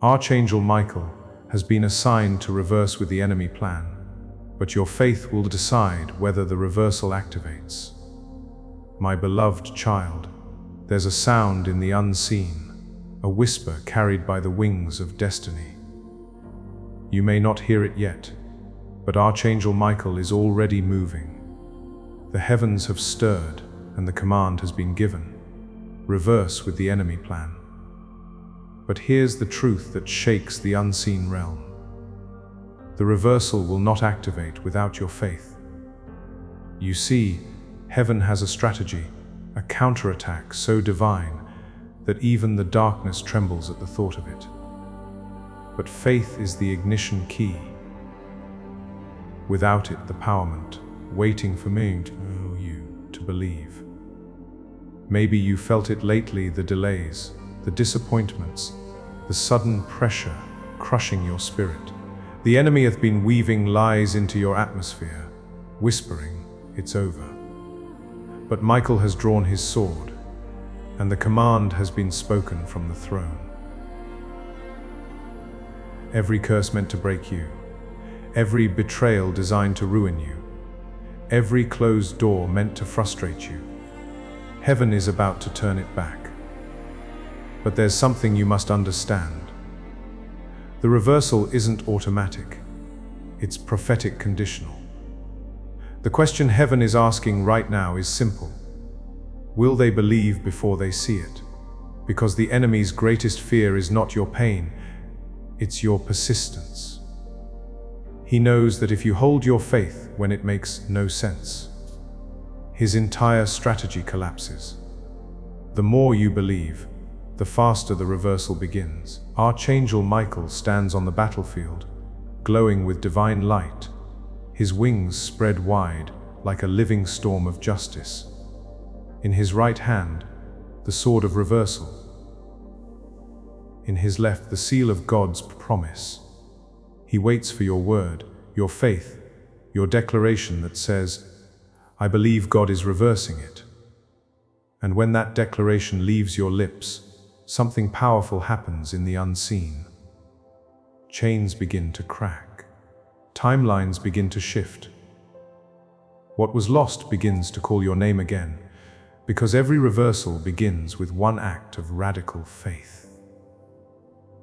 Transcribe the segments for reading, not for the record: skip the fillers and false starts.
Archangel Michael has been assigned to reverse with the enemy plan, but your faith will decide whether the reversal activates. My beloved child, there's a sound in the unseen, a whisper carried by the wings of destiny. You may not hear it yet, but Archangel Michael is already moving. The heavens have stirred, and the command has been given. Reverse with the enemy plan. But here's the truth that shakes the unseen realm. The reversal will not activate without your faith. You see, heaven has a strategy, a counterattack so divine that even the darkness trembles at the thought of it. But faith is the ignition key. Without it, the empowerment, waiting for me to believe. Maybe you felt it lately, the delays, the disappointments, the sudden pressure crushing your spirit. The enemy hath been weaving lies into your atmosphere, whispering, "It's over." But Michael has drawn his sword, and the command has been spoken from the throne. Every curse meant to break you, every betrayal designed to ruin you, every closed door meant to frustrate you, heaven is about to turn it back. But there's something you must understand. The reversal isn't automatic. It's prophetic conditional. The question heaven is asking right now is simple. Will they believe before they see it? Because the enemy's greatest fear is not your pain, it's your persistence. He knows that if you hold your faith when it makes no sense, his entire strategy collapses. The more you believe, the faster the reversal begins. Archangel Michael stands on the battlefield, glowing with divine light, his wings spread wide like a living storm of justice. In his right hand, the sword of reversal. In his left, the seal of God's promise. He waits for your word, your faith, your declaration that says, "I believe God is reversing it." And when that declaration leaves your lips, something powerful happens in the unseen. Chains begin to crack. Timelines begin to shift. What was lost begins to call your name again, because every reversal begins with one act of radical faith.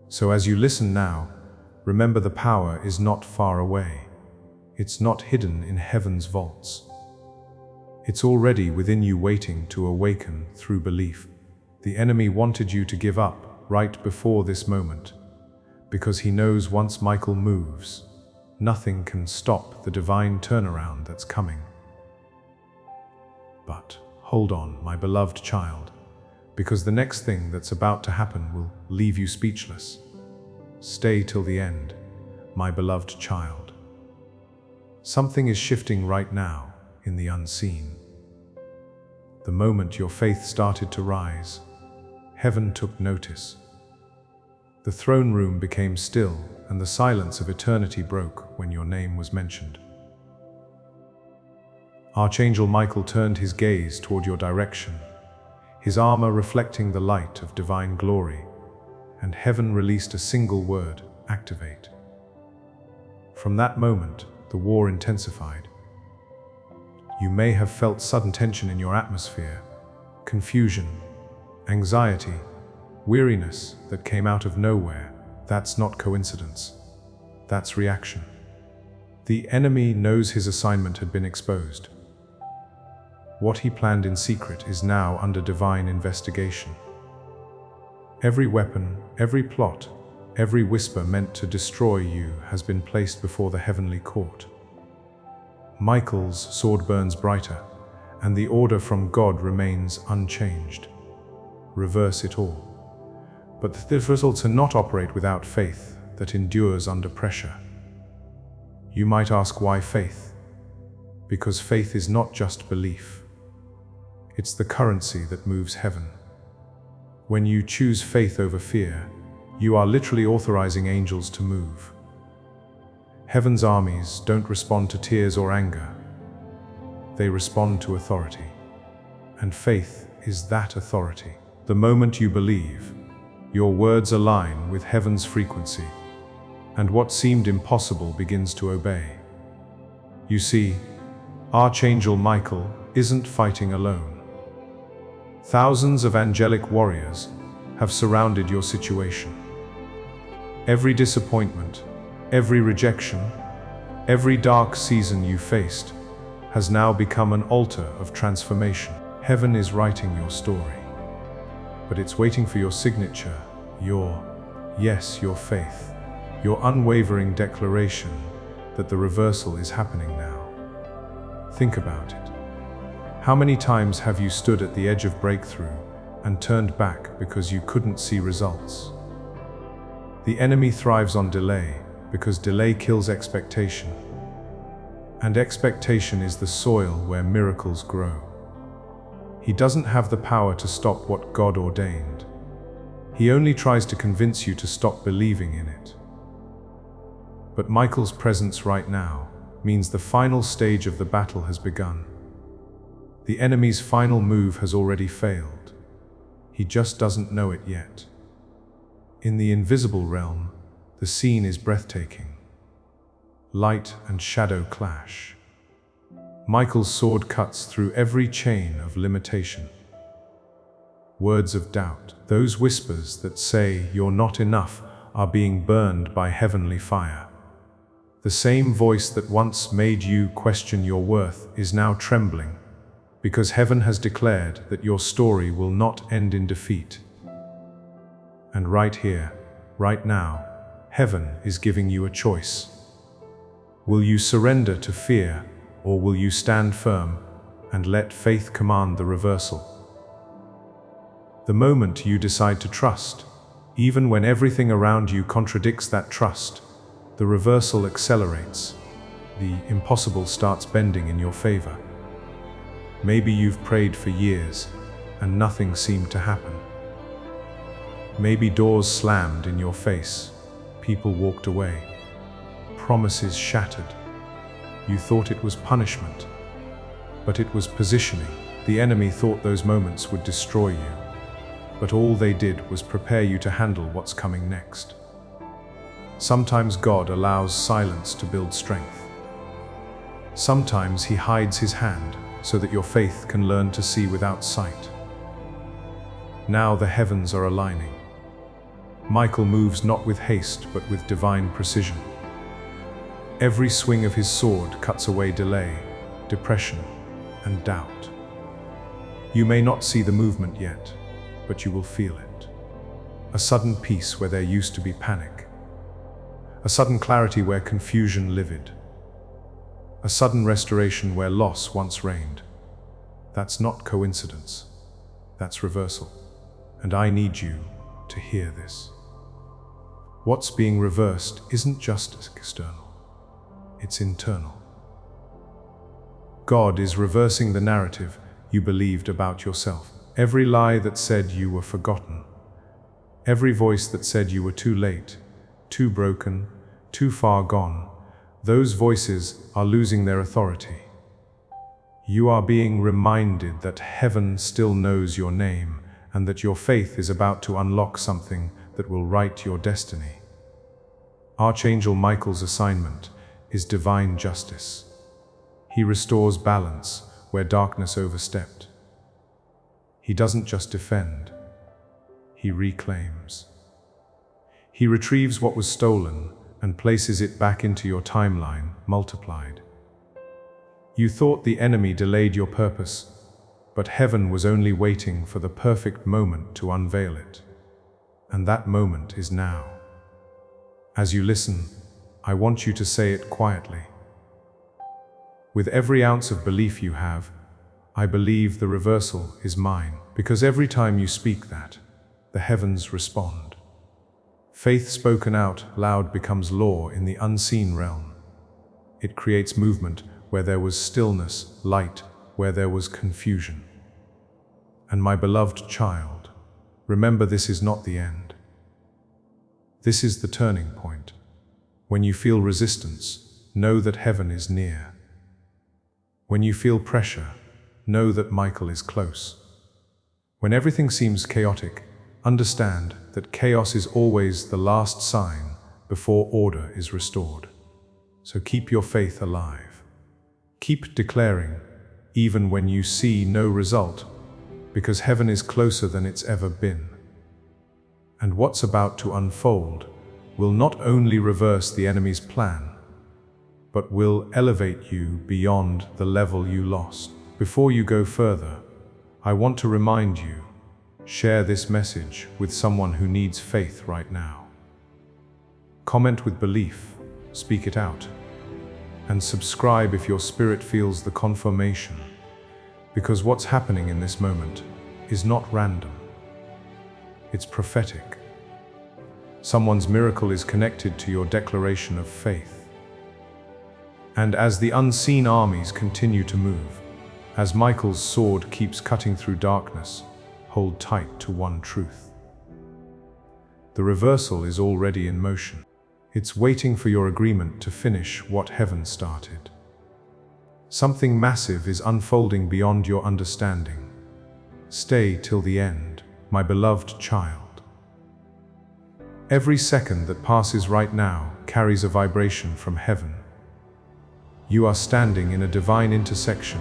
So as you listen now, remember the power is not far away. It's not hidden in heaven's vaults. It's already within you, waiting to awaken through belief. The enemy wanted you to give up right before this moment, because he knows once Michael moves, nothing can stop the divine turnaround that's coming. But hold on, my beloved child, because the next thing that's about to happen will leave you speechless. Stay till the end, my beloved child. Something is shifting right now in the unseen. The moment your faith started to rise, heaven took notice. The throne room became still, and the silence of eternity broke when your name was mentioned. Archangel Michael turned his gaze toward your direction, his armor reflecting the light of divine glory, and heaven released a single word: activate. From that moment, the war intensified. You may have felt sudden tension in your atmosphere, confusion, anxiety, weariness that came out of nowhere. That's not coincidence. That's reaction. The enemy knows his assignment had been exposed. What he planned in secret is now under divine investigation. Every weapon, every plot, every whisper meant to destroy you has been placed before the heavenly court. Michael's sword burns brighter, and the order from God remains unchanged. Reverse it all. But the results cannot operate without faith that endures under pressure. You might ask, why faith? Because faith is not just belief. It's the currency that moves heaven. When you choose faith over fear, you are literally authorizing angels to move. Heaven's armies don't respond to tears or anger. They respond to authority. And faith is that authority. The moment you believe, Your words align with heaven's frequency, and what seemed impossible begins to obey. You see, Archangel Michael isn't fighting alone. Thousands of angelic warriors have surrounded your situation. Every disappointment, every rejection, every dark season you faced has now become an altar of transformation. Heaven is writing your story, but it's waiting for your signature, your faith, your unwavering declaration that the reversal is happening now. Think about it. How many times have you stood at the edge of breakthrough and turned back because you couldn't see results? The enemy thrives on delay because delay kills expectation. And expectation is the soil where miracles grow. He doesn't have the power to stop what God ordained. He only tries to convince you to stop believing in it. But Michael's presence right now means the final stage of the battle has begun. The enemy's final move has already failed. He just doesn't know it yet. In the invisible realm, the scene is breathtaking. Light and shadow clash. Michael's sword cuts through every chain of limitation. Words of doubt, those whispers that say you're not enough, are being burned by heavenly fire. The same voice that once made you question your worth is now trembling, because heaven has declared that your story will not end in defeat. And right here, right now, heaven is giving you a choice. Will you surrender to fear, or will you stand firm and let faith command the reversal? The moment you decide to trust, even when everything around you contradicts that trust, the reversal accelerates. The impossible starts bending in your favor. Maybe you've prayed for years and nothing seemed to happen. Maybe doors slammed in your face, people walked away, promises shattered. You thought it was punishment, but it was positioning. The enemy thought those moments would destroy you, but all they did was prepare you to handle what's coming next. Sometimes God allows silence to build strength. Sometimes He hides His hand so that your faith can learn to see without sight. Now the heavens are aligning. Michael moves not with haste, but with divine precision. Every swing of his sword cuts away delay, depression, and doubt. You may not see the movement yet, but you will feel it. A sudden peace where there used to be panic. A sudden clarity where confusion lived. A sudden restoration where loss once reigned. That's not coincidence. That's reversal. And I need you to hear this. What's being reversed isn't just external. It's internal. God is reversing the narrative you believed about yourself. Every lie that said you were forgotten. Every voice that said you were too late, too broken, too far gone. Those voices are losing their authority. You are being reminded that heaven still knows your name and that your faith is about to unlock something that will write your destiny. Archangel Michael's assignment is divine justice. He restores balance where darkness overstepped. He doesn't just defend, He reclaims. He retrieves what was stolen and places it back into your timeline, multiplied. You thought the enemy delayed your purpose, but heaven was only waiting for the perfect moment to unveil it. And that moment is now. As you listen, I want you to say it quietly. With every ounce of belief you have, I believe the reversal is mine, because every time you speak that, the heavens respond. Faith spoken out loud becomes law in the unseen realm. It creates movement where there was stillness, light where there was confusion. And my beloved child, remember, this is not the end. This is the turning point. When you feel resistance, know that heaven is near. When you feel pressure, know that Michael is close. When everything seems chaotic, Understand that chaos is always the last sign before order is restored. So keep your faith alive. Keep declaring, even when you see no result, because heaven is closer than it's ever been. And what's about to unfold will not only reverse the enemy's plan, but will elevate you beyond the level you lost. Before you go further, I want to remind you, share this message with someone who needs faith right now. Comment with belief, speak it out, and subscribe if your spirit feels the confirmation, because what's happening in this moment is not random. It's prophetic. Someone's miracle is connected to your declaration of faith. And as the unseen armies continue to move, as Michael's sword keeps cutting through darkness, hold tight to one truth. The reversal is already in motion. It's waiting for your agreement to finish what heaven started. Something massive is unfolding beyond your understanding. Stay till the end, my beloved child. Every second that passes right now carries a vibration from heaven. You are standing in a divine intersection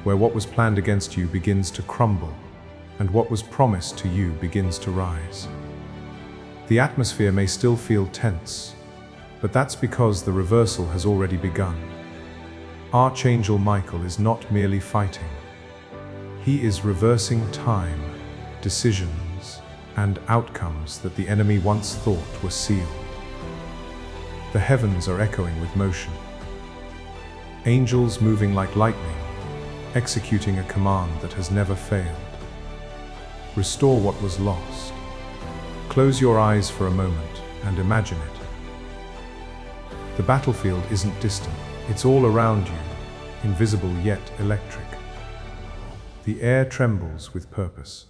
where what was planned against you begins to crumble, and what was promised to you begins to rise. The atmosphere may still feel tense, but that's because the reversal has already begun. Archangel Michael is not merely fighting. He is reversing time, decisions, and outcomes that the enemy once thought were sealed. The heavens are echoing with motion. Angels moving like lightning, executing a command that has never failed. Restore what was lost. Close your eyes for a moment and imagine it. The battlefield isn't distant, it's all around you, invisible yet electric. The air trembles with purpose.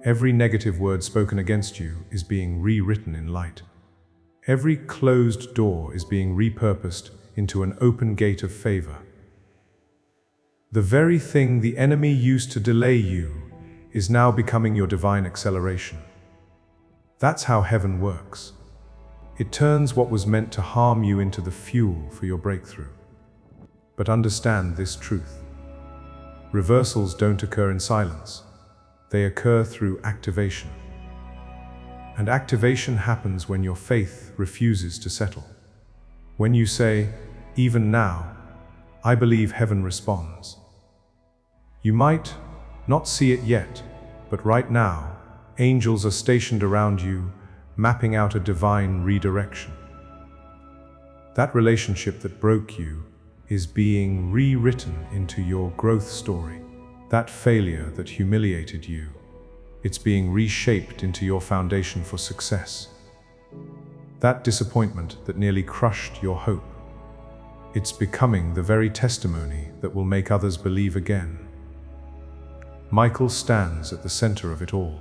Every negative word spoken against you is being rewritten in light. Every closed door is being repurposed into an open gate of favor. The very thing the enemy used to delay you is now becoming your divine acceleration. That's how heaven works. It turns what was meant to harm you into the fuel for your breakthrough. But understand this truth. Reversals don't occur in silence. They occur through activation. And activation happens when your faith refuses to settle. When you say, even now, I believe heaven responds. You might not see it yet, but right now, angels are stationed around you, mapping out a divine redirection. That relationship that broke you is being rewritten into your growth story. That failure that humiliated you, it's being reshaped into your foundation for success. That disappointment that nearly crushed your hope, it's becoming the very testimony that will make others believe again. Michael stands at the center of it all,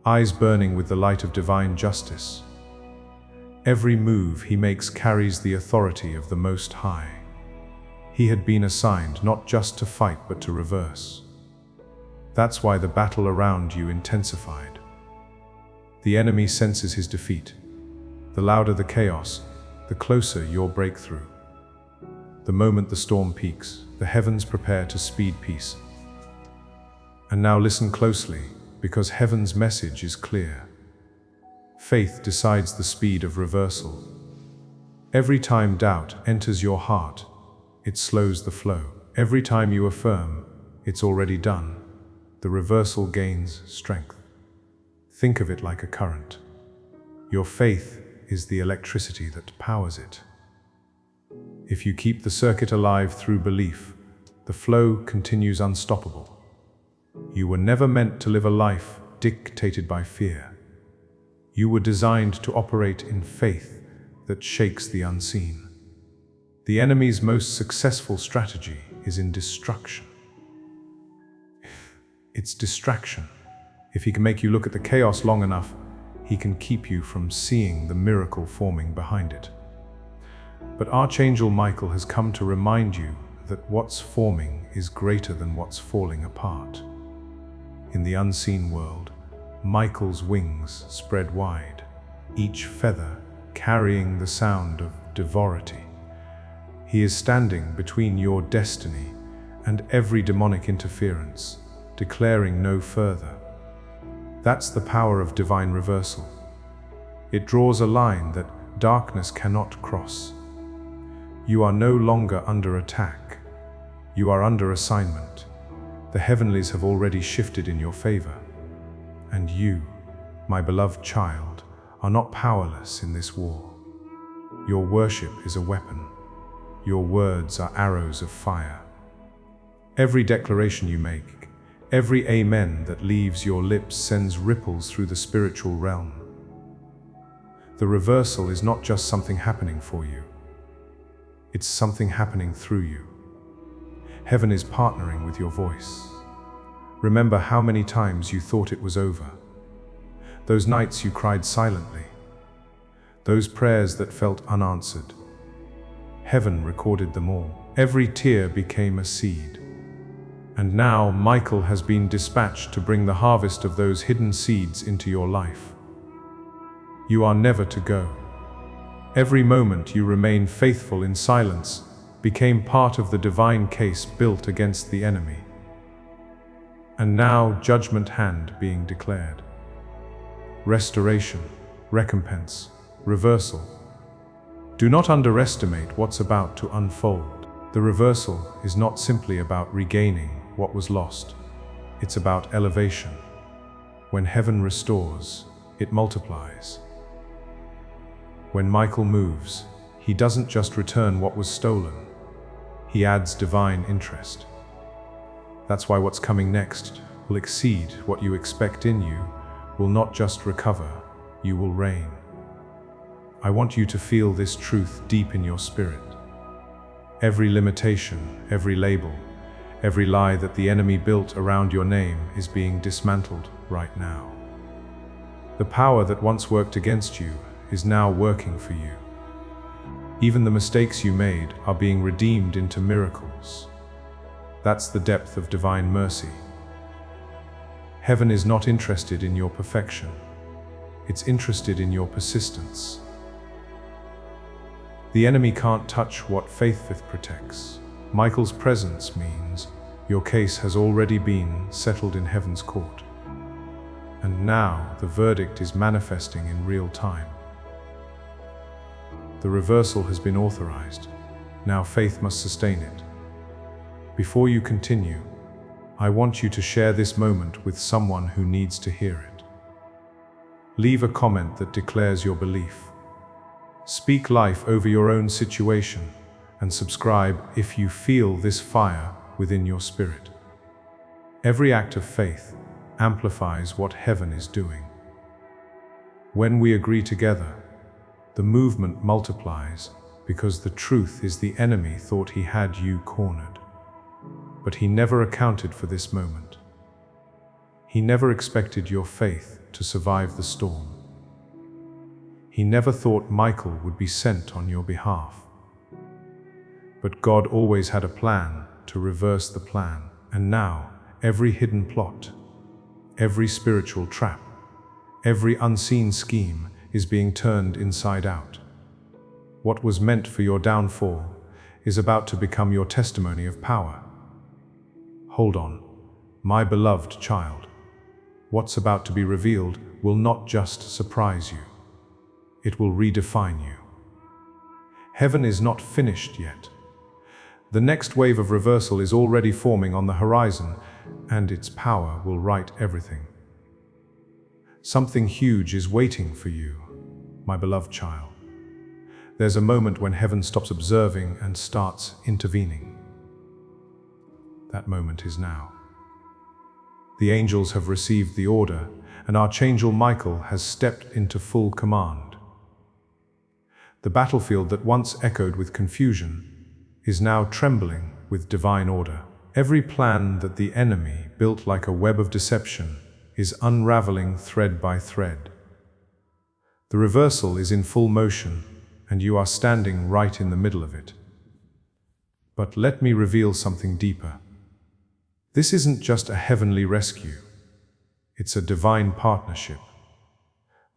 eyes burning with the light of divine justice. Every move he makes carries the authority of the Most High. He had been assigned not just to fight but to reverse. That's why the battle around you intensified. The enemy senses his defeat. The louder the chaos, the closer your breakthrough. The moment the storm peaks, the heavens prepare to speed peace. And now listen closely, because heaven's message is clear. Faith decides the speed of reversal. Every time doubt enters your heart, it slows the flow. Every time you affirm, it's already done, the reversal gains strength. Think of it like a current. Your faith is the electricity that powers it. If you keep the circuit alive through belief, the flow continues unstoppable. You were never meant to live a life dictated by fear. You were designed to operate in faith that shakes the unseen. The enemy's most successful strategy is in destruction. It's distraction. If he can make you look at the chaos long enough, he can keep you from seeing the miracle forming behind it. But Archangel Michael has come to remind you that what's forming is greater than what's falling apart. In the unseen world, Michael's wings spread wide, each feather carrying the sound of divinity. He is standing between your destiny and every demonic interference, declaring no further. That's the power of divine reversal. It draws a line that darkness cannot cross. You are no longer under attack. You are under assignment. The heavenlies have already shifted in your favor. And you, my beloved child, are not powerless in this war. Your worship is a weapon. Your words are arrows of fire. Every declaration you make, every amen that leaves your lips sends ripples through the spiritual realm. The reversal is not just something happening for you. It's something happening through you. Heaven is partnering with your voice. Remember how many times you thought it was over. Those nights you cried silently. Those prayers that felt unanswered. Heaven recorded them all. Every tear became a seed. And now Michael has been dispatched to bring the harvest of those hidden seeds into your life. You are never to go. Every moment you remain faithful in silence became part of the divine case built against the enemy. And now judgment hand being declared. Restoration, recompense, reversal. Do not underestimate what's about to unfold. The reversal is not simply about regaining what was lost. It's about elevation. When heaven restores, it multiplies. When Michael moves, he doesn't just return what was stolen. He adds divine interest. That's why what's coming next will exceed what you expect. In you will not just recover, you will reign. I want you to feel this truth deep in your spirit. Every limitation, every label, every lie that the enemy built around your name is being dismantled right now. The power that once worked against you is now working for you. Even the mistakes you made are being redeemed into miracles. That's the depth of divine mercy. Heaven is not interested in your perfection. It's interested in your persistence. The enemy can't touch what faith protects. Michael's presence means your case has already been settled in heaven's court. And now the verdict is manifesting in real time. The reversal has been authorized. Now faith must sustain it. Before you continue, I want you to share this moment with someone who needs to hear it. Leave a comment that declares your belief. Speak life over your own situation, and subscribe if you feel this fire within your spirit. Every act of faith amplifies what heaven is doing. When we agree together, the movement multiplies because the truth is the enemy thought he had you cornered. But he never accounted for this moment. He never expected your faith to survive the storm. He never thought Michael would be sent on your behalf. But God always had a plan to reverse the plan. And now, every hidden plot, every spiritual trap, every unseen scheme is being turned inside out. What was meant for your downfall is about to become your testimony of power. Hold on, my beloved child. What's about to be revealed will not just surprise you. It will redefine you. Heaven is not finished yet. The next wave of reversal is already forming on the horizon, and its power will right everything. Something huge is waiting for you, my beloved child. There's a moment when heaven stops observing and starts intervening. That moment is now. The angels have received the order, and Archangel Michael has stepped into full command. The battlefield that once echoed with confusion is now trembling with divine order. Every plan that the enemy built like a web of deception is unraveling thread by thread. The reversal is in full motion, and you are standing right in the middle of it. But let me reveal something deeper. This isn't just a heavenly rescue. It's a divine partnership.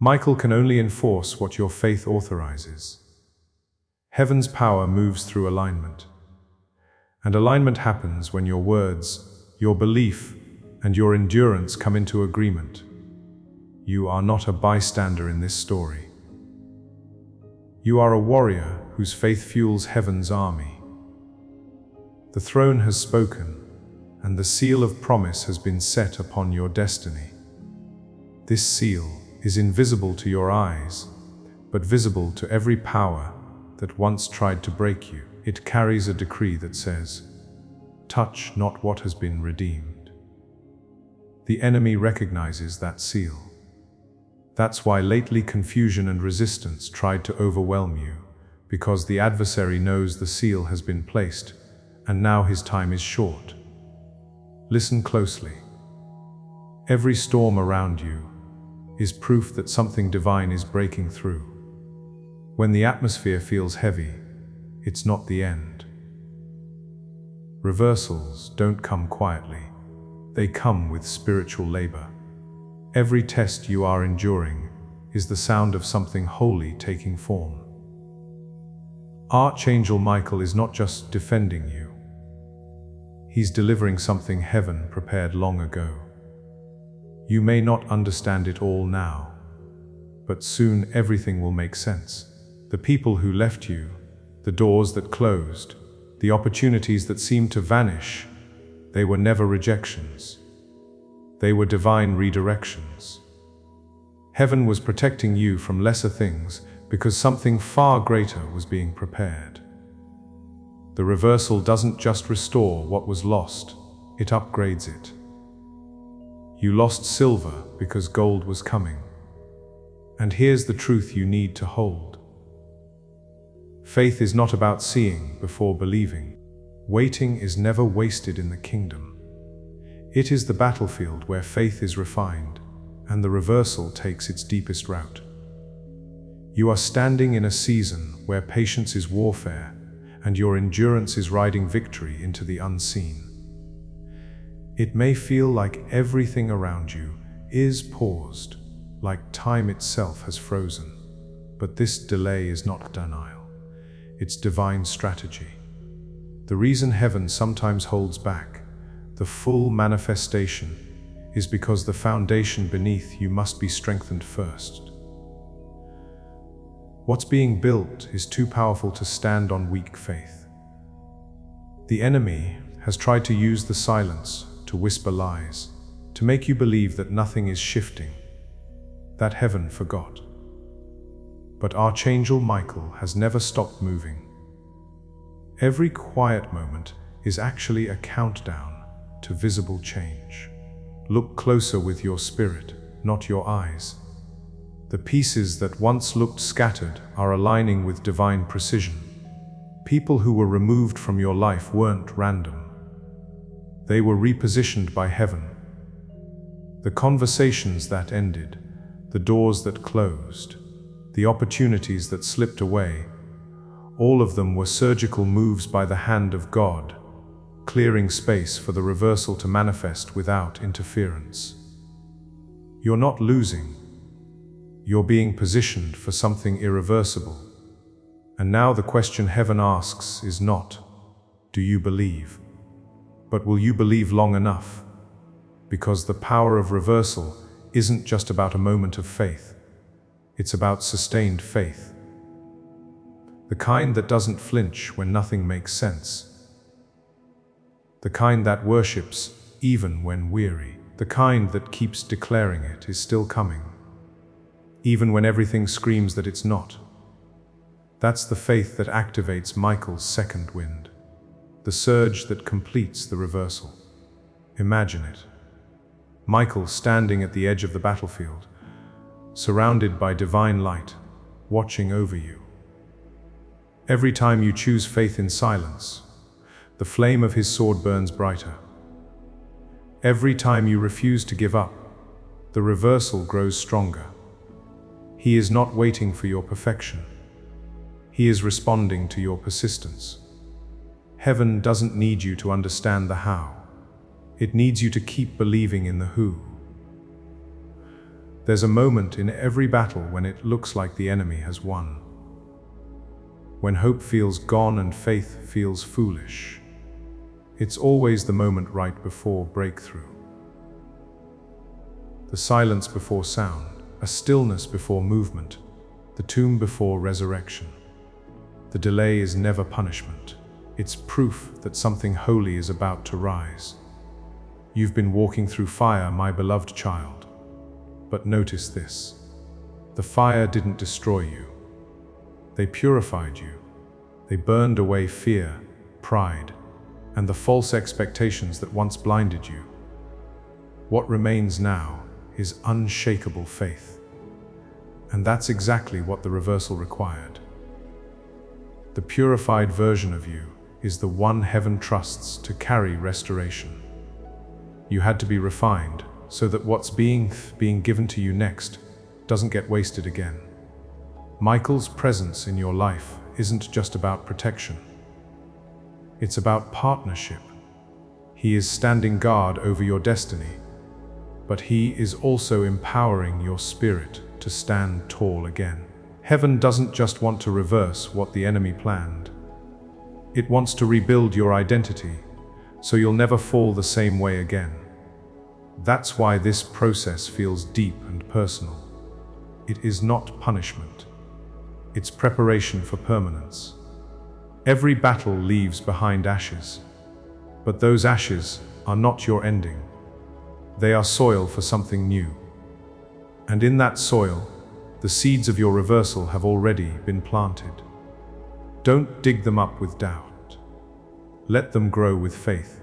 Michael can only enforce what your faith authorizes. Heaven's power moves through alignment. And alignment happens when your words, your belief, and your endurance come into agreement. You are not a bystander in this story. You are a warrior whose faith fuels heaven's army. The throne has spoken, and the seal of promise has been set upon your destiny. This seal is invisible to your eyes, but visible to every power that once tried to break you. It carries a decree that says, "Touch not what has been redeemed." The enemy recognizes that seal. That's why lately confusion and resistance tried to overwhelm you, because the adversary knows the seal has been placed, and now his time is short. Listen closely. Every storm around you is proof that something divine is breaking through. When the atmosphere feels heavy, it's not the end. Reversals don't come quietly. They come with spiritual labor. Every test you are enduring is the sound of something holy taking form. Archangel Michael is not just defending you. He's delivering something heaven prepared long ago. You may not understand it all now, but soon everything will make sense. The people who left you, the doors that closed, the opportunities that seemed to vanish, they were never rejections. They were divine redirections. Heaven was protecting you from lesser things because something far greater was being prepared. The reversal doesn't just restore what was lost, it upgrades it. You lost silver because gold was coming. And here's the truth you need to hold. Faith is not about seeing before believing. Waiting is never wasted in the kingdom. It is the battlefield where faith is refined, and the reversal takes its deepest route. You are standing in a season where patience is warfare, and your endurance is riding victory into the unseen. It may feel like everything around you is paused, like time itself has frozen. But this delay is not denial. It's divine strategy. The reason heaven sometimes holds back the full manifestation is because the foundation beneath you must be strengthened first. What's being built is too powerful to stand on weak faith. The enemy has tried to use the silence to whisper lies, to make you believe that nothing is shifting, that heaven forgot. But Archangel Michael has never stopped moving. Every quiet moment is actually a countdown to visible change. Look closer with your spirit, not your eyes. The pieces that once looked scattered are aligning with divine precision. People who were removed from your life weren't random. They were repositioned by heaven. The conversations that ended, the doors that closed, the opportunities that slipped away, all of them were surgical moves by the hand of God, clearing space for the reversal to manifest without interference. You're not losing. You're being positioned for something irreversible. And now the question heaven asks is not, do you believe? But will you believe long enough? Because the power of reversal isn't just about a moment of faith. It's about sustained faith. The kind that doesn't flinch when nothing makes sense. The kind that worships even when weary. The kind that keeps declaring it is still coming, even when everything screams that it's not. That's the faith that activates Michael's second wind, the surge that completes the reversal. Imagine it. Michael standing at the edge of the battlefield, surrounded by divine light, watching over you. Every time you choose faith in silence, the flame of his sword burns brighter. Every time you refuse to give up, the reversal grows stronger. He is not waiting for your perfection. He is responding to your persistence. Heaven doesn't need you to understand the how. It needs you to keep believing in the who. There's a moment in every battle when it looks like the enemy has won. When hope feels gone and faith feels foolish. It's always the moment right before breakthrough. The silence before sound, a stillness before movement, the tomb before resurrection. The delay is never punishment. It's proof that something holy is about to rise. You've been walking through fire, my beloved child. But notice this. The fire didn't destroy you. They purified you. They burned away fear, pride, and the false expectations that once blinded you. What remains now is unshakable faith. And that's exactly what the reversal required. The purified version of you is the one heaven trusts to carry restoration. You had to be refined so that what's being given to you next doesn't get wasted again. Michael's presence in your life isn't just about protection. It's about partnership. He is standing guard over your destiny, but he is also empowering your spirit to stand tall again. Heaven doesn't just want to reverse what the enemy planned. It wants to rebuild your identity so you'll never fall the same way again. That's why this process feels deep and personal. It is not punishment. It's preparation for permanence. Every battle leaves behind ashes, but those ashes are not your ending. They are soil for something new. And in that soil, the seeds of your reversal have already been planted. Don't dig them up with doubt. Let them grow with faith.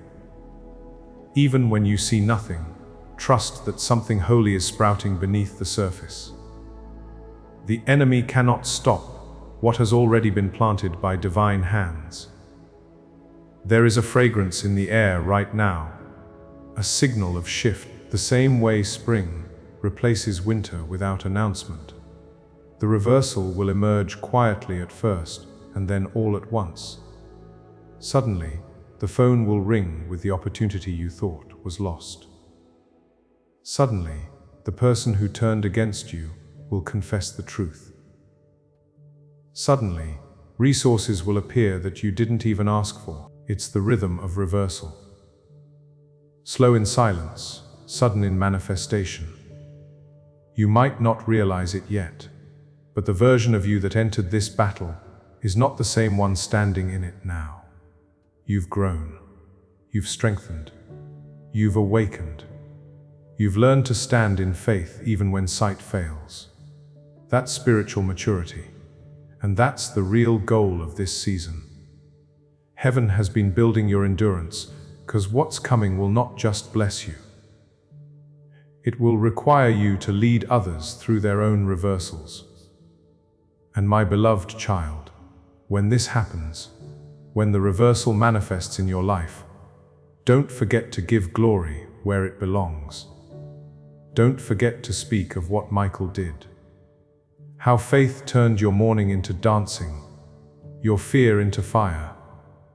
Even when you see nothing, trust that something holy is sprouting beneath the surface. The enemy cannot stop what has already been planted by divine hands. There is a fragrance in the air right now, a signal of shift, the same way spring replaces winter without announcement. The reversal will emerge quietly at first, and then all at once. Suddenly, the phone will ring with the opportunity you thought was lost. Suddenly, the person who turned against you will confess the truth. Suddenly, resources will appear that you didn't even ask for. It's the rhythm of reversal. Slow in silence, sudden in manifestation. You might not realize it yet, but the version of you that entered this battle is not the same one standing in it now. You've grown. You've strengthened. You've awakened. You've learned to stand in faith even when sight fails. That's spiritual maturity, and that's the real goal of this season. Heaven has been building your endurance, because what's coming will not just bless you. It will require you to lead others through their own reversals. And my beloved child, when this happens, when the reversal manifests in your life, don't forget to give glory where it belongs. Don't forget to speak of what Michael did. How faith turned your mourning into dancing, your fear into fire,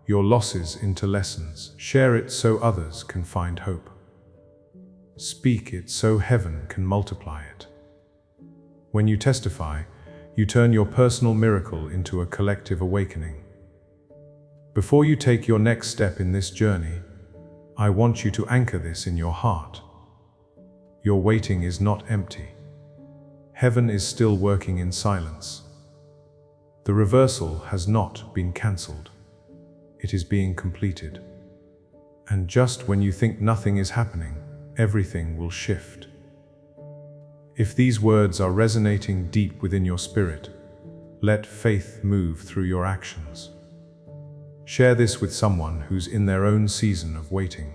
your losses into lessons. Share it so others can find hope. Speak it so heaven can multiply it. When you testify, you turn your personal miracle into a collective awakening. Before you take your next step in this journey, I want you to anchor this in your heart. Your waiting is not empty. Heaven is still working in silence. The reversal has not been cancelled. It is being completed. And just when you think nothing is happening, everything will shift. If these words are resonating deep within your spirit, let faith move through your actions. Share this with someone who's in their own season of waiting.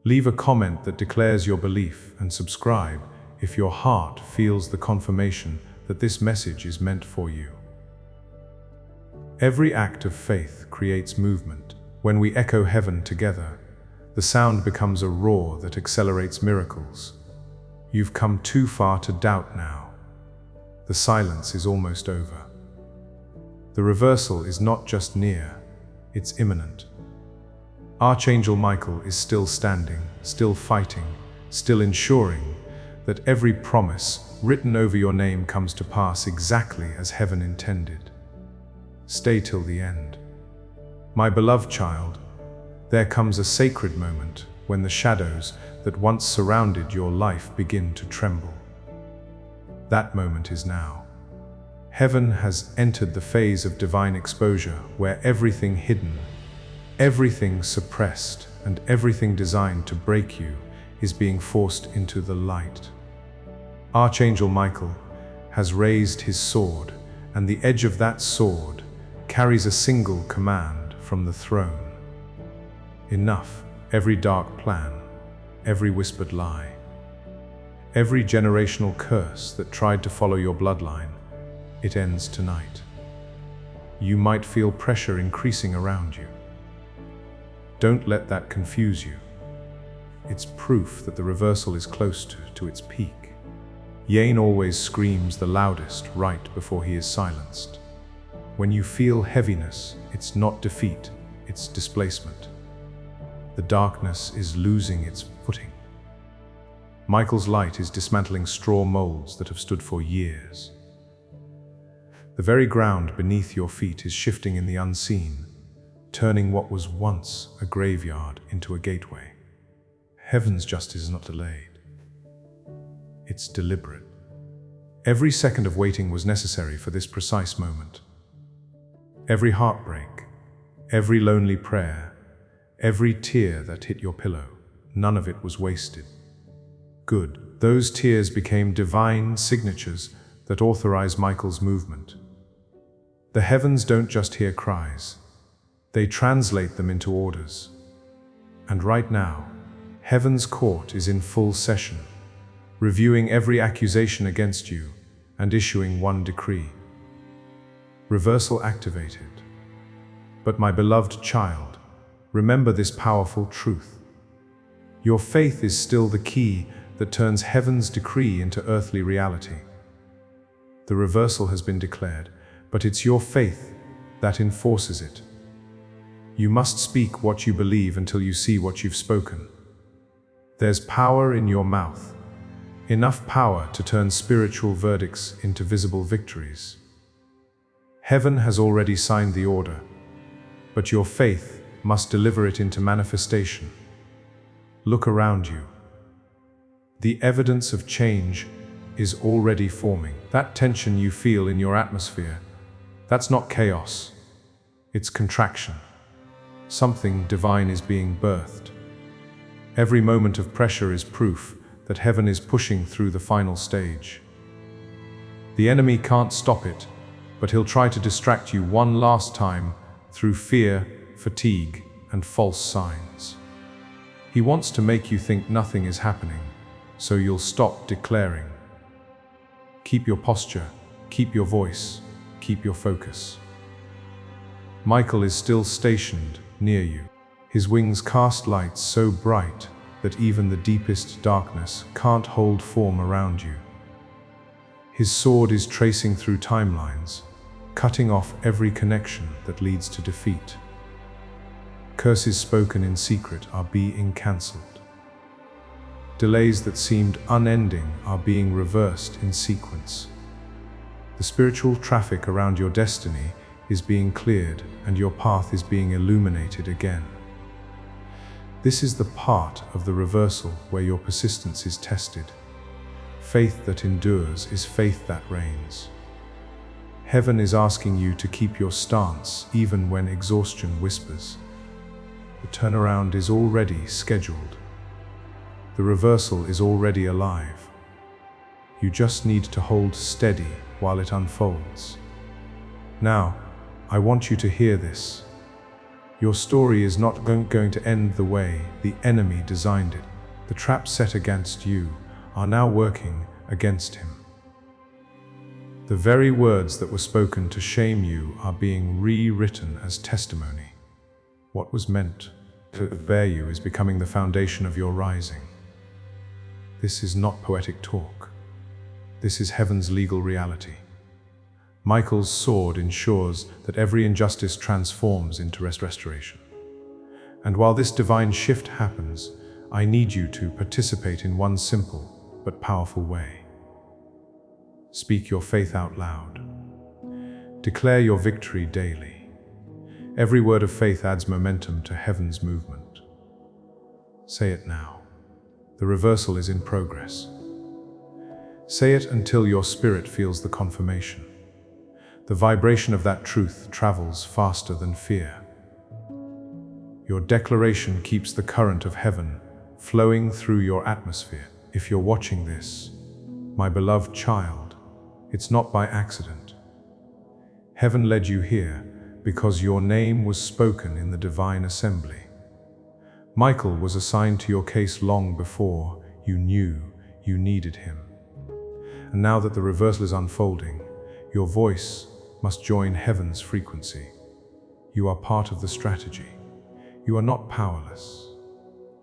Leave a comment that declares your belief and subscribe if your heart feels the confirmation that this message is meant for you. Every act of faith creates movement. When we echo heaven together, the sound becomes a roar that accelerates miracles. You've come too far to doubt now. The silence is almost over. The reversal is not just near, it's imminent. Archangel Michael is still standing, still fighting, still ensuring that every promise written over your name comes to pass exactly as heaven intended. Stay till the end. My beloved child, there comes a sacred moment when the shadows that once surrounded your life begin to tremble. That moment is now. Heaven has entered the phase of divine exposure where everything hidden, everything suppressed, and everything designed to break you is being forced into the light. Archangel Michael has raised his sword, and the edge of that sword carries a single command from the throne. Enough. Every dark plan, every whispered lie, every generational curse that tried to follow your bloodline, it ends tonight. You might feel pressure increasing around you. Don't let that confuse you. It's proof that the reversal is close to its peak. Yane always screams the loudest right before he is silenced. When you feel heaviness, it's not defeat, it's displacement. The darkness is losing its footing. Michael's light is dismantling straw molds that have stood for years. The very ground beneath your feet is shifting in the unseen, turning what was once a graveyard into a gateway. Heaven's justice is not delayed. It's deliberate. Every second of waiting was necessary for this precise moment. Every heartbreak, every lonely prayer, every tear that hit your pillow, none of it was wasted. Good. Those tears became divine signatures that authorize Michael's movement. The heavens don't just hear cries, they translate them into orders. And right now, heaven's court is in full session, reviewing every accusation against you and issuing one decree. Reversal activated. But my beloved child, remember this powerful truth. Your faith is still the key that turns heaven's decree into earthly reality. The reversal has been declared, but it's your faith that enforces it. You must speak what you believe until you see what you've spoken. There's power in your mouth, enough power to turn spiritual verdicts into visible victories. Heaven has already signed the order, but your faith must deliver it into manifestation. Look around you. The evidence of change is already forming. That tension you feel in your atmosphere, that's not chaos, it's contraction. Something divine is being birthed. Every moment of pressure is proof that heaven is pushing through the final stage. The enemy can't stop it, but he'll try to distract you one last time through fear, fatigue, and false signs. He wants to make you think nothing is happening, so you'll stop declaring. Keep your posture, keep your voice, keep your focus. Michael is still stationed near you. His wings cast lights so bright that even the deepest darkness can't hold form around you. His sword is tracing through timelines, cutting off every connection that leads to defeat. Curses spoken in secret are being cancelled. Delays that seemed unending are being reversed in sequence. The spiritual traffic around your destiny is being cleared and your path is being illuminated again. This is the part of the reversal where your persistence is tested. Faith that endures is faith that reigns. Heaven is asking you to keep your stance even when exhaustion whispers. The turnaround is already scheduled. The reversal is already alive. You just need to hold steady while it unfolds. Now, I want you to hear this. Your story is not going to end the way the enemy designed it. The traps set against you are now working against him. The very words that were spoken to shame you are being rewritten as testimony. What was meant to bear you is becoming the foundation of your rising. This is not poetic talk. This is heaven's legal reality. Michael's sword ensures that every injustice transforms into restoration. And while this divine shift happens, I need you to participate in one simple but powerful way. Speak your faith out loud. Declare your victory daily. Every word of faith adds momentum to heaven's movement. Say it now. The reversal is in progress. Say it until your spirit feels the confirmation. The vibration of that truth travels faster than fear. Your declaration keeps the current of heaven flowing through your atmosphere. If you're watching this, my beloved child, it's not by accident. Heaven led you here because your name was spoken in the divine assembly. Michael was assigned to your case long before you knew you needed him. And now that the reversal is unfolding, your voice must join heaven's frequency. You are part of the strategy. You are not powerless.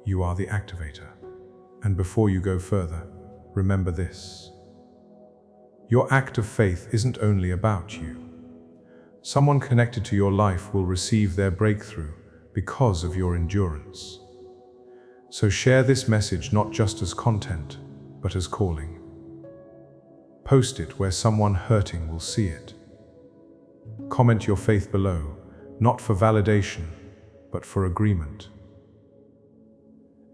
You are the activator. And before you go further, remember this. Your act of faith isn't only about you. Someone connected to your life will receive their breakthrough because of your endurance. So share this message not just as content, but as calling. Post it where someone hurting will see it. Comment your faith below, not for validation, but for agreement.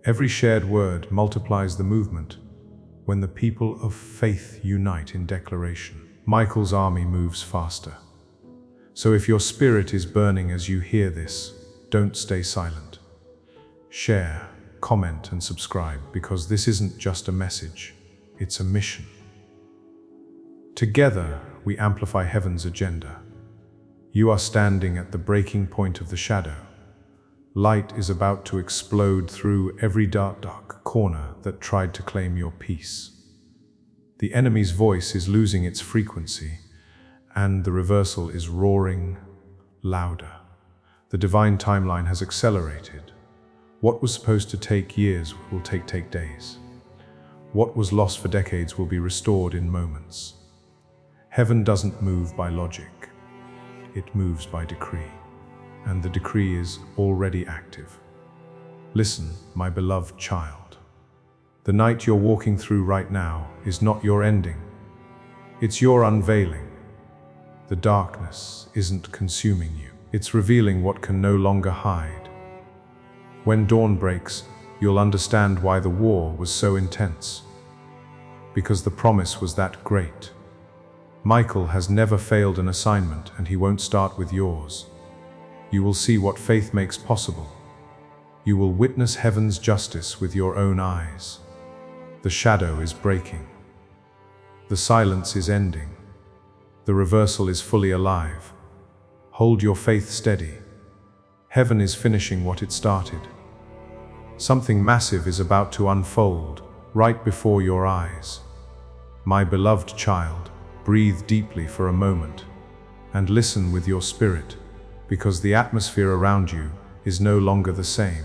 Every shared word multiplies the movement when the people of faith unite in declaration. Michael's army moves faster. So if your spirit is burning as you hear this, don't stay silent. Share, comment, and subscribe, because this isn't just a message, it's a mission. Together, we amplify heaven's agenda. You are standing at the breaking point of the shadow. Light is about to explode through every dark corner that tried to claim your peace. The enemy's voice is losing its frequency, and the reversal is roaring louder. The divine timeline has accelerated. What was supposed to take years will take days. What was lost for decades will be restored in moments. Heaven doesn't move by logic. It moves by decree. And the decree is already active. Listen, my beloved child. The night you're walking through right now is not your ending. It's your unveiling. The darkness isn't consuming you. It's revealing what can no longer hide. When dawn breaks, you'll understand why the war was so intense. Because the promise was that great. Michael has never failed an assignment, and he won't start with yours. You will see what faith makes possible. You will witness heaven's justice with your own eyes. The shadow is breaking. The silence is ending. The reversal is fully alive. Hold your faith steady. Heaven is finishing what it started. Something massive is about to unfold right before your eyes. My beloved child, breathe deeply for a moment and listen with your spirit, because the atmosphere around you is no longer the same.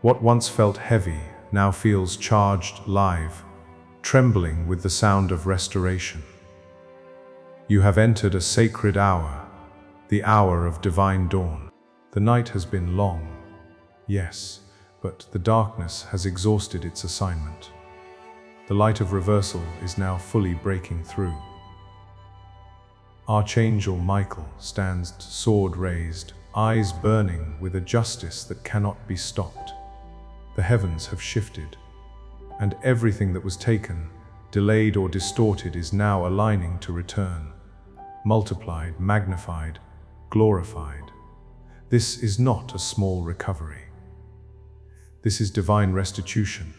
What once felt heavy now feels charged, live, trembling with the sound of restoration. You have entered a sacred hour, the hour of divine dawn. The night has been long, yes, but the darkness has exhausted its assignment. The light of reversal is now fully breaking through. Archangel Michael stands, sword raised, eyes burning with a justice that cannot be stopped. The heavens have shifted, and everything that was taken, delayed or distorted is now aligning to return, multiplied, magnified, glorified. This is not a small recovery. This is divine restitution.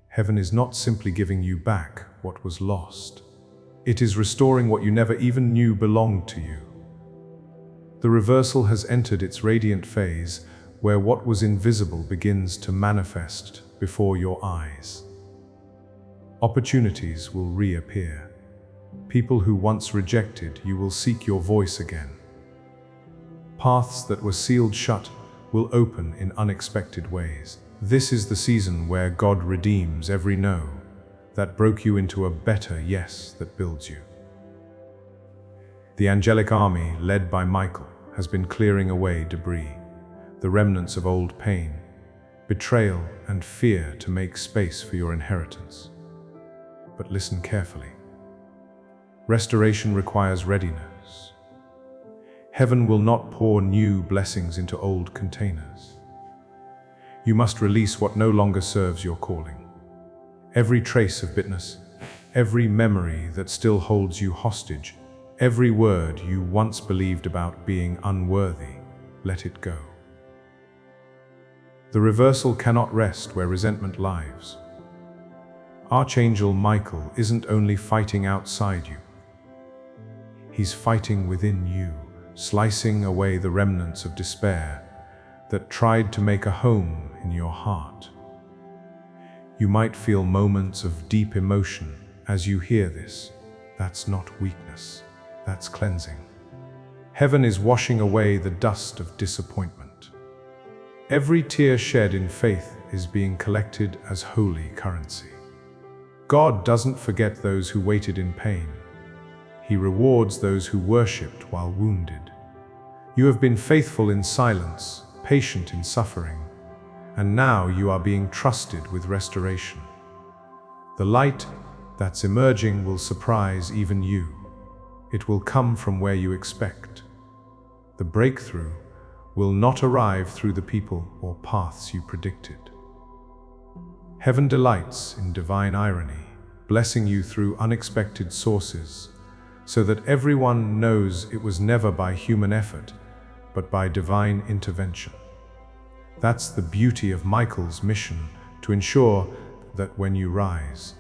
Heaven is not simply giving you back what was lost. It is restoring what you never even knew belonged to you. The reversal has entered its radiant phase, where what was invisible begins to manifest before your eyes. Opportunities will reappear. People who once rejected you will seek your voice again. Paths that were sealed shut will open in unexpected ways. This is the season where God redeems every no that broke you into a better yes that builds you. The angelic army, led by Michael, has been clearing away debris, the remnants of old pain, betrayal, and fear to make space for your inheritance. But listen carefully. Restoration requires readiness. Heaven will not pour new blessings into old containers. You must release what no longer serves your calling. Every trace of bitterness, every memory that still holds you hostage, every word you once believed about being unworthy, let it go. The reversal cannot rest where resentment lives. Archangel Michael isn't only fighting outside you. He's fighting within you, slicing away the remnants of despair that tried to make a home in your heart. You might feel moments of deep emotion as you hear this. That's not weakness, that's cleansing. Heaven is washing away the dust of disappointment. Every tear shed in faith is being collected as holy currency. God doesn't forget those who waited in pain. He rewards those who worshipped while wounded. You have been faithful in silence, patient in suffering, and now you are being trusted with restoration. The light that's emerging will surprise even you. It will come from where you expect. The breakthrough will not arrive through the people or paths you predicted. Heaven delights in divine irony, blessing you through unexpected sources, so that everyone knows it was never by human effort, but by divine intervention. That's the beauty of Michael's mission, to ensure that when you rise,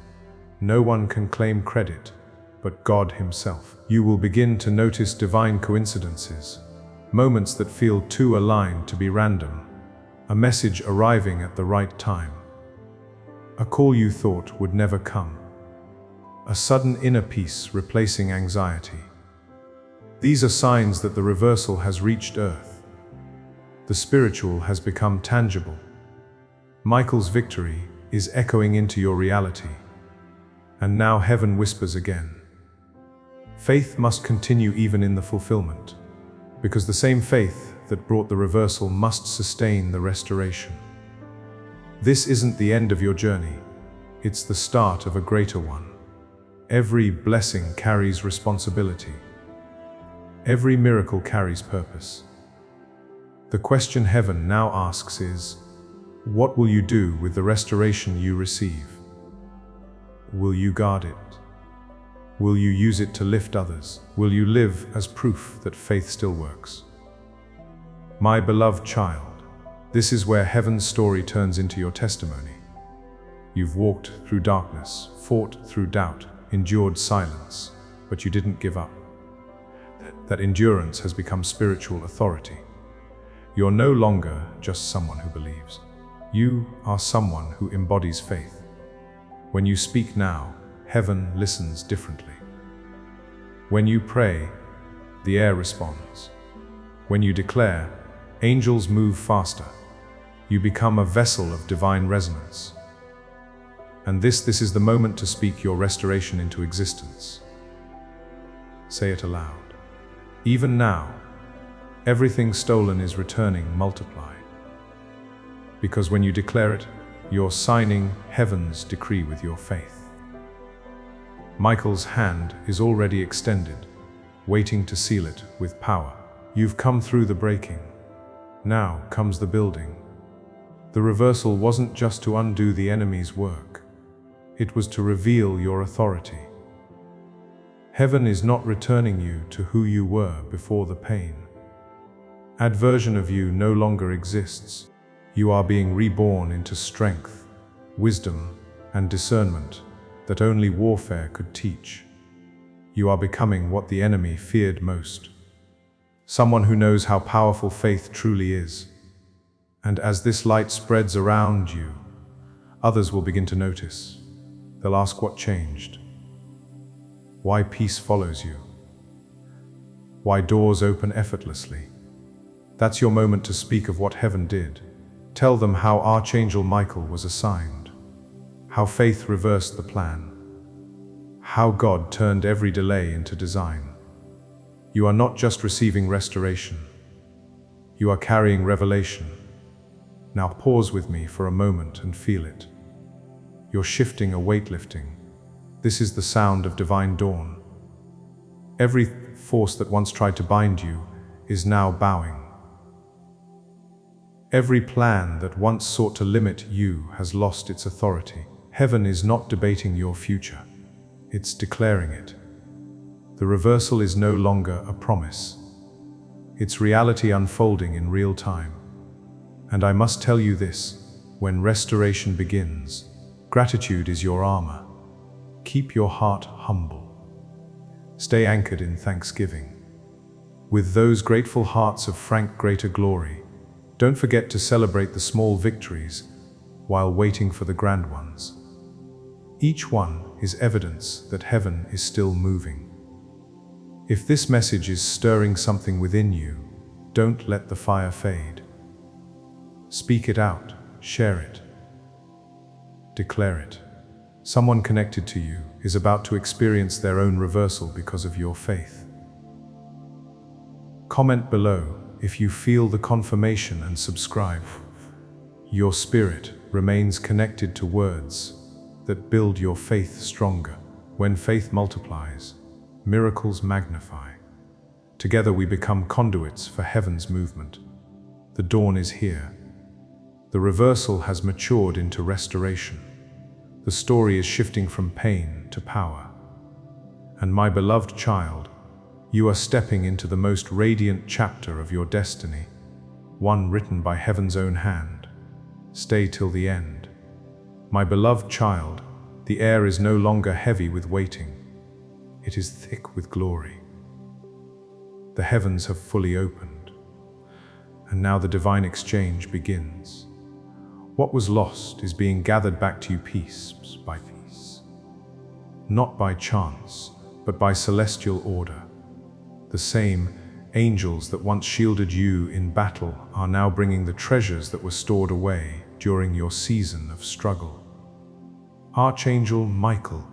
no one can claim credit but God himself. You will begin to notice divine coincidences, moments that feel too aligned to be random, a message arriving at the right time, a call you thought would never come, a sudden inner peace replacing anxiety. These are signs that the reversal has reached earth. The spiritual has become tangible. Michael's victory is echoing into your reality. And now heaven whispers again. Faith must continue even in the fulfillment, because the same faith that brought the reversal must sustain the restoration. This isn't the end of your journey, it's the start of a greater one. Every blessing carries responsibility. Every miracle carries purpose. The question heaven now asks is, what will you do with the restoration you receive? Will you guard it? Will you use it to lift others? Will you live as proof that faith still works? My beloved child, this is where heaven's story turns into your testimony. You've walked through darkness, fought through doubt, endured silence, but you didn't give up. That endurance has become spiritual authority. You're no longer just someone who believes. You are someone who embodies faith. When you speak now, heaven listens differently. When you pray, the air responds. When you declare, angels move faster. You become a vessel of divine resonance. And this is the moment to speak your restoration into existence. Say it aloud. Even now, everything stolen is returning multiplied. Because when you declare it, you're signing heaven's decree with your faith. Michael's hand is already extended, waiting to seal it with power. You've come through the breaking. Now comes the building. The reversal wasn't just to undo the enemy's work. It was to reveal your authority. Heaven is not returning you to who you were before the pain. That version of you no longer exists. You are being reborn into strength, wisdom, and discernment that only warfare could teach. You are becoming what the enemy feared most. Someone who knows how powerful faith truly is. And as this light spreads around you, others will begin to notice. They'll ask what changed, why peace follows you, why doors open effortlessly. That's your moment to speak of what heaven did. Tell them how Archangel Michael was assigned, how faith reversed the plan, how God turned every delay into design. You are not just receiving restoration, you are carrying revelation. Now pause with me for a moment and feel it. You're shifting a weightlifting. This is the sound of divine dawn. Every force that once tried to bind you is now bowing. Every plan that once sought to limit you has lost its authority. Heaven is not debating your future, it's declaring it. The reversal is no longer a promise. It's reality unfolding in real time. And I must tell you this, when restoration begins, gratitude is your armor. Keep your heart humble. Stay anchored in thanksgiving. With those grateful hearts of frank greater glory, don't forget to celebrate the small victories while waiting for the grand ones. Each one is evidence that heaven is still moving. If this message is stirring something within you, don't let the fire fade. Speak it out, share it, declare it. Someone connected to you is about to experience their own reversal because of your faith. Comment below if you feel the confirmation and subscribe. Your spirit remains connected to words that build your faith stronger. When faith multiplies, miracles magnify. Together we become conduits for heaven's movement. The dawn is here. The reversal has matured into restoration. The story is shifting from pain to power. And my beloved child, you are stepping into the most radiant chapter of your destiny, one written by heaven's own hand. Stay till the end. My beloved child, the air is no longer heavy with waiting. It is thick with glory. The heavens have fully opened, and now the divine exchange begins. What was lost is being gathered back to you piece by piece. Not by chance, but by celestial order. The same angels that once shielded you in battle are now bringing the treasures that were stored away during your season of struggle. Archangel Michael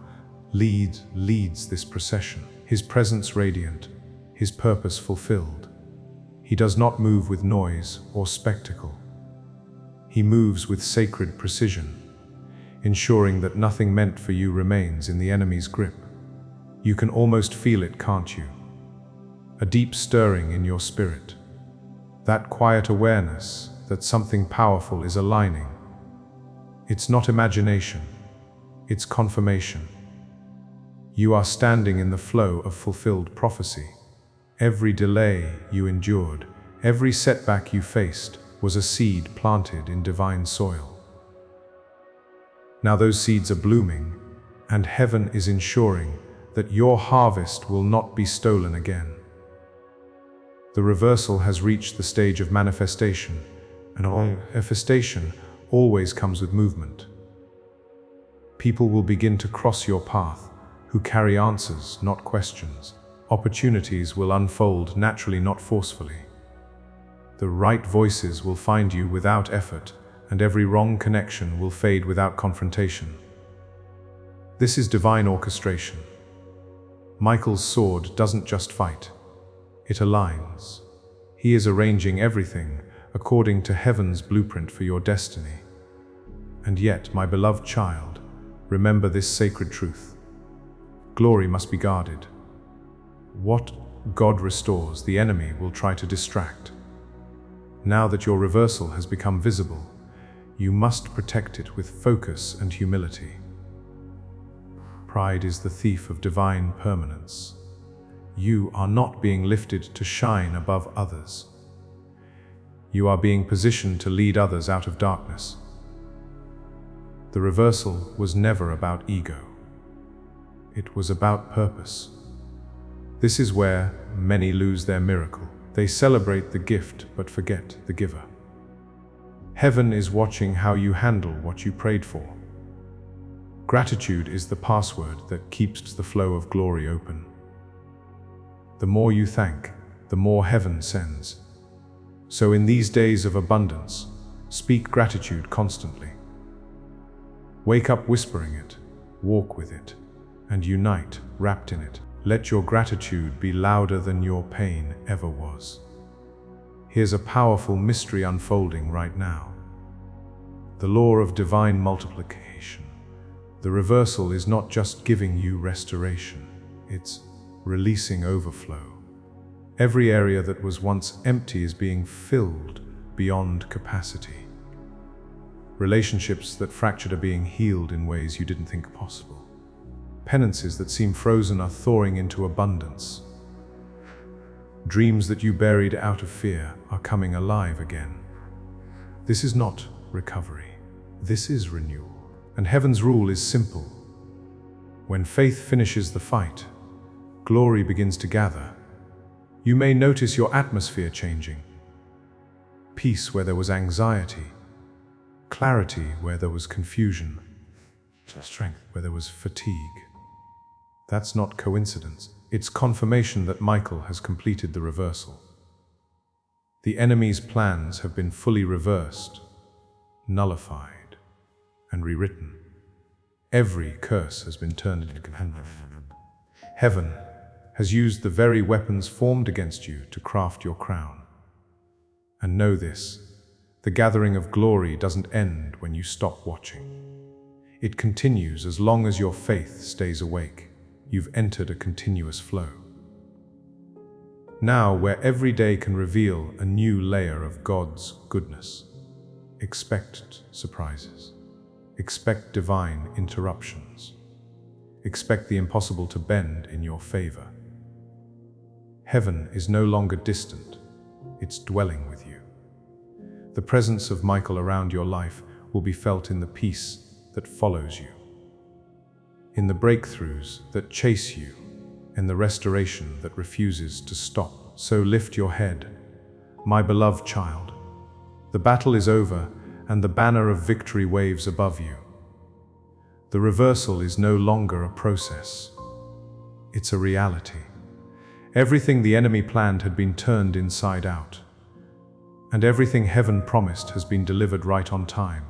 leads this procession, his presence radiant, his purpose fulfilled. He does not move with noise or spectacle. He moves with sacred precision, ensuring that nothing meant for you remains in the enemy's grip. You can almost feel it, can't you? A deep stirring in your spirit. That quiet awareness that something powerful is aligning. It's not imagination, it's confirmation. You are standing in the flow of fulfilled prophecy. Every delay you endured, every setback you faced, was a seed planted in divine soil. Now those seeds are blooming, and heaven is ensuring that your harvest will not be stolen again. The reversal has reached the stage of manifestation, and manifestation always comes with movement. People will begin to cross your path who carry answers, not questions. Opportunities will unfold naturally, not forcefully. The right voices will find you without effort, and every wrong connection will fade without confrontation. This is divine orchestration. Michael's sword doesn't just fight, it aligns. He is arranging everything according to heaven's blueprint for your destiny. And yet, my beloved child, remember this sacred truth. Glory must be guarded. What God restores, the enemy will try to distract. Now that your reversal has become visible, you must protect it with focus and humility. Pride is the thief of divine permanence. You are not being lifted to shine above others. You are being positioned to lead others out of darkness. The reversal was never about ego. It was about purpose. This is where many lose their miracle. They celebrate the gift but forget the giver. Heaven is watching how you handle what you prayed for. Gratitude is the password that keeps the flow of glory open. The more you thank, the more heaven sends. So in these days of abundance, speak gratitude constantly. Wake up whispering it, walk with it, and unite wrapped in it. Let your gratitude be louder than your pain ever was. Here's a powerful mystery unfolding right now. the law of divine multiplication. The reversal is not just giving you restoration, it's releasing overflow. Every area that was once empty is being filled beyond capacity. Relationships that fractured are being healed in ways you didn't think possible. Penances that seem frozen are thawing into abundance. Dreams that you buried out of fear are coming alive again. This is not recovery. This is renewal. And heaven's rule is simple. When faith finishes the fight, glory begins to gather. You may notice your atmosphere changing. Peace where there was anxiety, clarity where there was confusion, strength where there was fatigue. That's not coincidence. It's confirmation that Michael has completed the reversal. The enemy's plans have been fully reversed, nullified, and rewritten. Every curse has been turned into companion. Heaven has used the very weapons formed against you to craft your crown. And know this, the gathering of glory doesn't end when you stop watching. It continues as long as your faith stays awake. You've entered a continuous flow. Now, where every day can reveal a new layer of God's goodness, expect surprises. Expect divine interruptions. Expect the impossible to bend in your favor. Heaven is no longer distant, it's dwelling with you. The presence of Michael around your life will be felt in the peace that follows you, in the breakthroughs that chase you, in the restoration that refuses to stop. So lift your head, my beloved child. The battle is over, and the banner of victory waves above you. The reversal is no longer a process. It's a reality. Everything the enemy planned had been turned inside out, and everything heaven promised has been delivered right on time.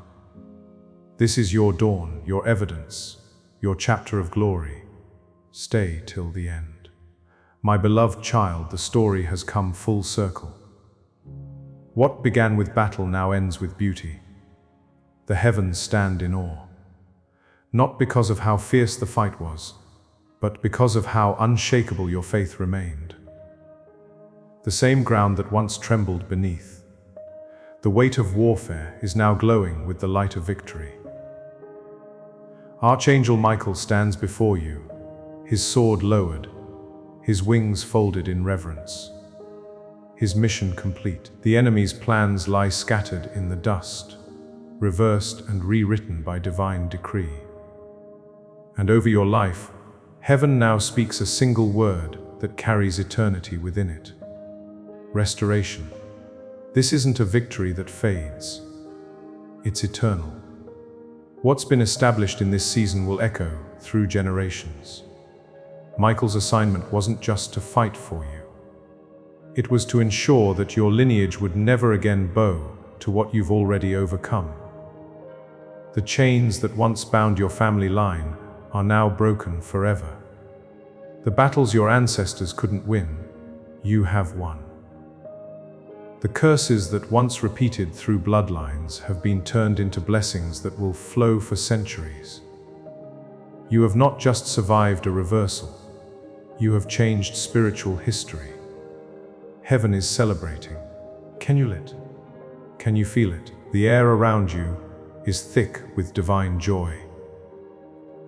This is your dawn, your evidence, your chapter of glory. Stay till the end. My beloved child, the story has come full circle. What began with battle now ends with beauty. The heavens stand in awe, not because of how fierce the fight was, but because of how unshakable your faith remained. The same ground that once trembled beneath, the weight of warfare is now glowing with the light of victory. Archangel Michael stands before you, his sword lowered, his wings folded in reverence. His mission complete. The enemy's plans lie scattered in the dust, reversed and rewritten by divine decree. And over your life, heaven now speaks a single word that carries eternity within it. Restoration. This isn't a victory that fades. It's eternal. What's been established in this season will echo through generations. Michael's assignment wasn't just to fight for you. It was to ensure that your lineage would never again bow to what you've already overcome. The chains that once bound your family line are now broken forever. The battles your ancestors couldn't win, you have won. The curses that once repeated through bloodlines have been turned into blessings that will flow for centuries. You have not just survived a reversal, you have changed spiritual history. Heaven is celebrating. Can you feel it? Can you feel it? The air around you is thick with divine joy.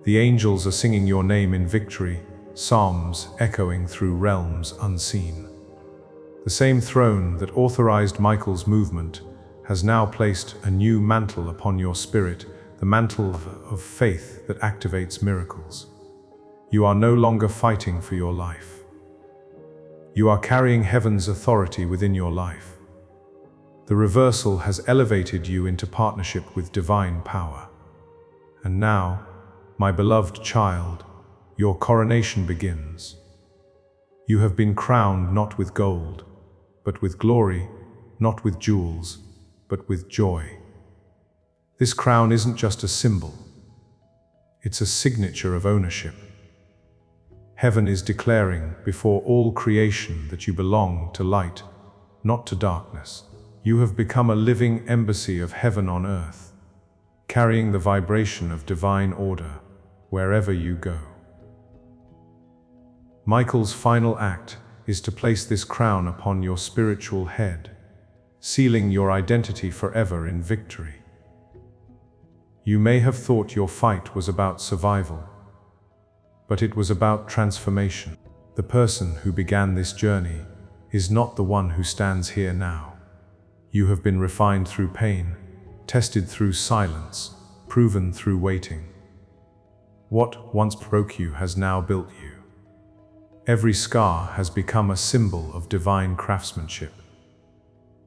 The angels are singing your name in victory, psalms echoing through realms unseen. The same throne that authorized Michael's movement has now placed a new mantle upon your spirit, the mantle of faith that activates miracles. You are no longer fighting for your life. You are carrying heaven's authority within your life. The reversal has elevated you into partnership with divine power. And now, my beloved child, your coronation begins. You have been crowned not with gold, but with glory, not with jewels, but with joy. This crown isn't just a symbol. It's a signature of ownership. Heaven is declaring before all creation that you belong to light, not to darkness. You have become a living embassy of heaven on earth. carrying the vibration of divine order wherever you go. Michael's final act is to place this crown upon your spiritual head, sealing your identity forever in victory. You may have thought your fight was about survival, but it was about transformation. The person who began this journey is not the one who stands here now. You have been refined through pain, tested through silence, proven through waiting. What once broke you has now built you. Every scar has become a symbol of divine craftsmanship.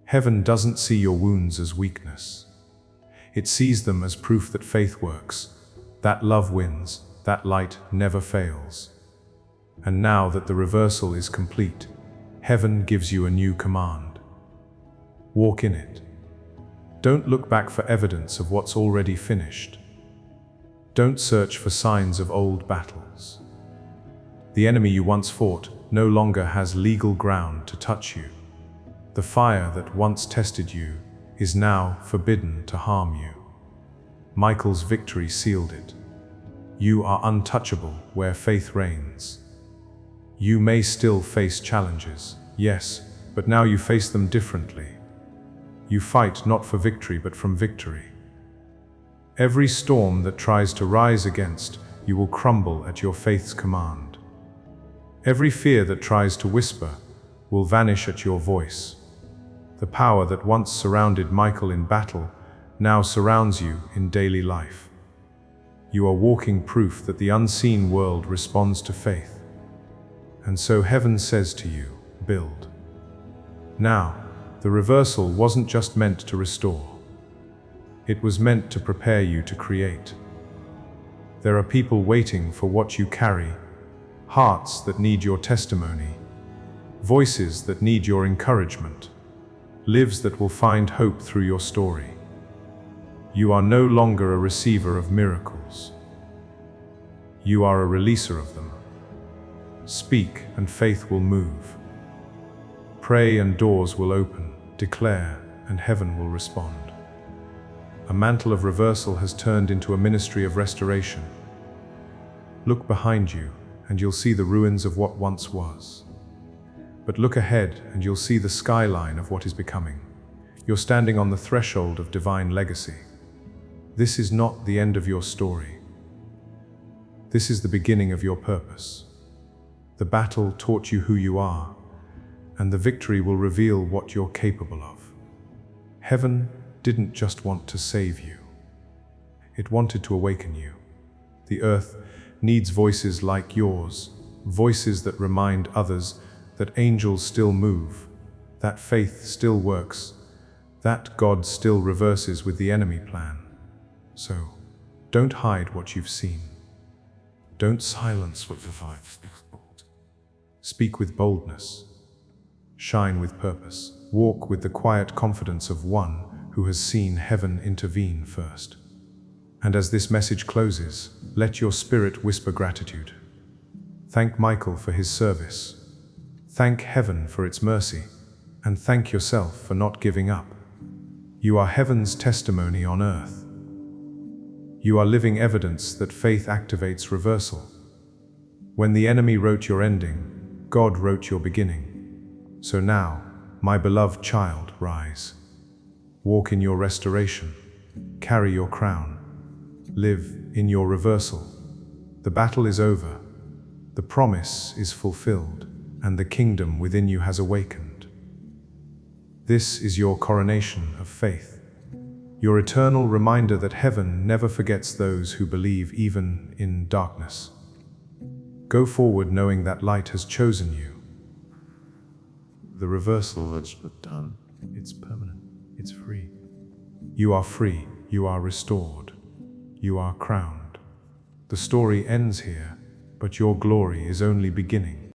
Heaven doesn't see your wounds as weakness. It sees them as proof that faith works, that love wins, that light never fails. And now that the reversal is complete, heaven gives you a new command. Walk in it. Don't look back for evidence of what's already finished. Don't search for signs of old battles. The enemy you once fought no longer has legal ground to touch you. The fire that once tested you is now forbidden to harm you. Michael's victory sealed it. You are untouchable where faith reigns. You may still face challenges, yes, but now you face them differently. You fight not for victory but from victory. Every storm that tries to rise against you will crumble at your faith's command. Every fear that tries to whisper will vanish at your voice. The power that once surrounded Michael in battle now surrounds you in daily life. You are walking proof that the unseen world responds to faith. And so heaven says to you, build. Now, the reversal wasn't just meant to restore. It was meant to prepare you to create. There are people waiting for what you carry, hearts that need your testimony, voices that need your encouragement, lives that will find hope through your story. You are no longer a receiver of miracles. You are a releaser of them. Speak and faith will move. Pray and doors will open. Declare and heaven will respond. A mantle of reversal has turned into a ministry of restoration. Look behind you and you'll see the ruins of what once was. But look ahead and you'll see the skyline of what is becoming. You're standing on the threshold of divine legacy. This is not the end of your story. This is the beginning of your purpose. The battle taught you who you are, and the victory will reveal what you're capable of. Heaven didn't just want to save you. It wanted to awaken you. The earth needs voices like yours, voices that remind others that angels still move, that faith still works, that God still reverses with the enemy plan. So, don't hide what you've seen. Don't silence what you've heard. Speak with boldness. Shine with purpose. Walk with the quiet confidence of one who has seen heaven intervene first. And as this message closes, let your spirit whisper gratitude. Thank Michael for his service. Thank heaven for its mercy. And thank yourself for not giving up. You are heaven's testimony on earth. You are living evidence that faith activates reversal. When the enemy wrote your ending, God wrote your beginning. So now, my beloved child, rise. Walk in your restoration. Carry your crown. Live in your reversal. The battle is over. The promise is fulfilled, and the kingdom within you has awakened. This is your coronation of faith, your eternal reminder that heaven never forgets those who believe even in darkness. Go forward knowing that light has chosen you. The reversal is done. It's permanent. It's free. You are free. You are restored. You are crowned. The story ends here, but your glory is only beginning.